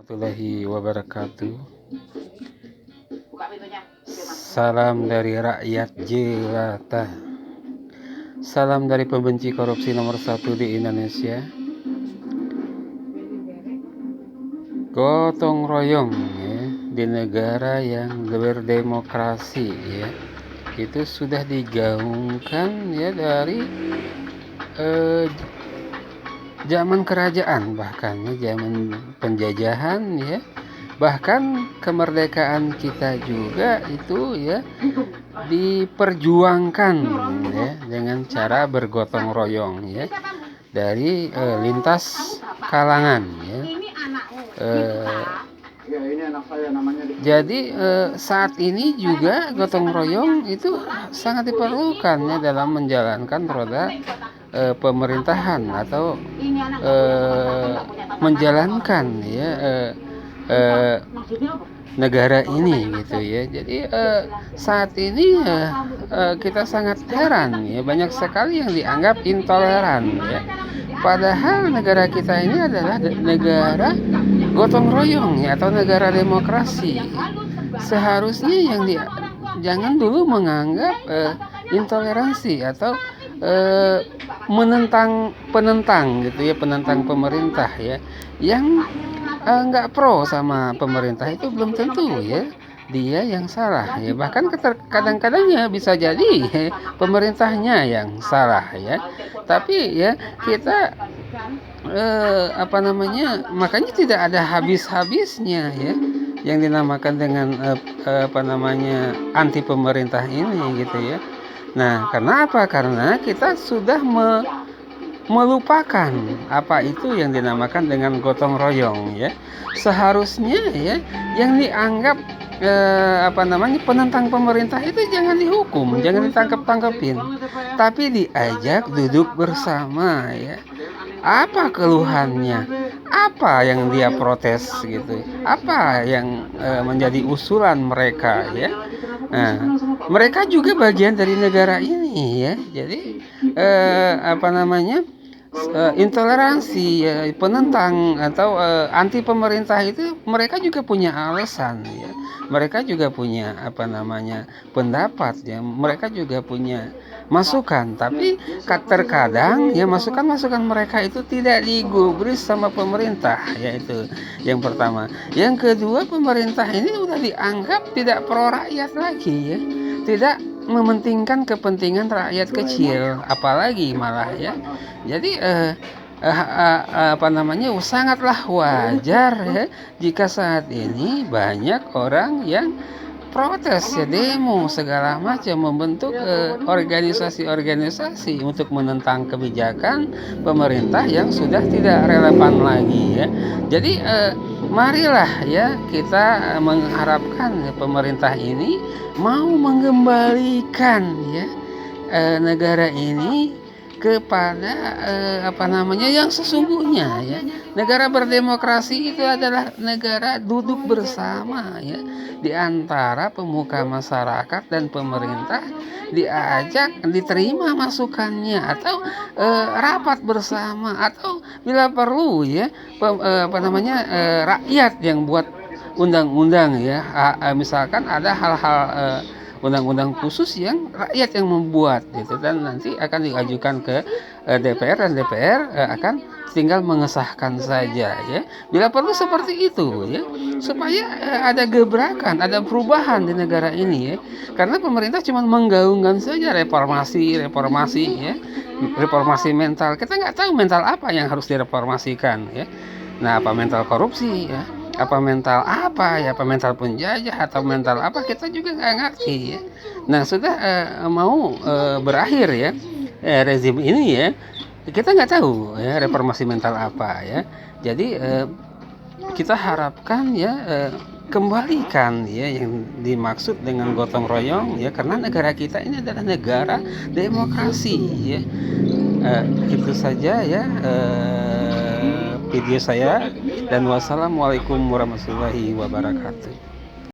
Warahmatullahi wabarakatuh. Salam dari rakyat jelata. Salam dari pembenci korupsi nomor 1 di Indonesia. Gotong royong ya, di negara yang berdemokrasi ya, itu sudah digaungkan ya dari zaman kerajaan, bahkan ya, zaman penjajahan ya, bahkan kemerdekaan kita juga itu ya diperjuangkan ya dengan cara bergotong royong ya dari lintas kalangan ya. Jadi saat ini juga gotong royong itu sangat diperlukan ya dalam menjalankan roda pemerintahan atau menjalankan ya negara ini gitu ya. Jadi saat ini kita sangat heran ya, banyak sekali yang dianggap intoleran ya. Padahal negara kita ini adalah negara gotong royong ya, atau negara demokrasi. Seharusnya yang jangan dulu menganggap intoleransi atau penentang gitu ya, penentang pemerintah ya, yang nggak pro sama pemerintah itu belum tentu ya dia yang salah ya. Bahkan kadang-kadang ya bisa jadi pemerintahnya yang salah ya. Tapi ya kita makanya tidak ada habis-habisnya ya yang dinamakan dengan anti pemerintah ini gitu ya. Nah, karena apa? Karena kita sudah melupakan apa itu yang dinamakan dengan gotong royong ya. Seharusnya ya yang dianggap penentang pemerintah itu jangan dihukum, jangan ditangkap-tangkepin, tapi diajak duduk bersama ya. Apa keluhannya? Apa yang dia protes gitu? Apa yang menjadi usulan mereka ya? Nah, mereka juga bagian dari negara ini ya. Jadi intoleransi ya, penentang atau anti pemerintah itu mereka juga punya alasan ya. Mereka juga punya pendapat ya. Mereka juga punya masukan, tapi terkadang ya masukan mereka itu tidak digubris sama pemerintah, yaitu yang pertama. Yang kedua, pemerintah ini udah dianggap tidak pro rakyat lagi ya, tidak mementingkan kepentingan rakyat kecil, apalagi malah ya. Jadi sangatlah wajar ya jika saat ini banyak orang yang protes ya, demo segala macam, membentuk organisasi-organisasi untuk menentang kebijakan pemerintah yang sudah tidak relevan lagi ya. Jadi marilah ya kita mengharapkan pemerintah ini mau mengembalikan ya negara ini kepada yang sesungguhnya ya. Negara berdemokrasi itu adalah negara duduk bersama ya, di antara pemuka masyarakat dan pemerintah, diajak, diterima masukannya, atau rapat bersama, atau bila perlu ya rakyat yang buat undang-undang ya. Misalkan ada hal-hal undang-undang khusus yang rakyat yang membuat gitu, dan nanti akan diajukan ke DPR, dan DPR akan tinggal mengesahkan saja ya. Bila perlu seperti itu ya, supaya ada gebrakan, ada perubahan di negara ini ya. Karena pemerintah cuma menggaungkan saja reformasi ya, reformasi mental. Kita nggak tahu mental apa yang harus direformasikan ya. Nah, apa mental korupsi ya, apa mental penjajah, atau mental apa, kita juga nggak ngerti ya. Nah, sudah mau berakhir ya rezim ini ya, kita nggak tahu ya reformasi mental apa ya. Jadi kita harapkan ya kembalikan ya yang dimaksud dengan gotong royong ya, karena negara kita ini adalah negara demokrasi ya. Itu saja ya video saya, dan wassalamualaikum warahmatullahi wabarakatuh.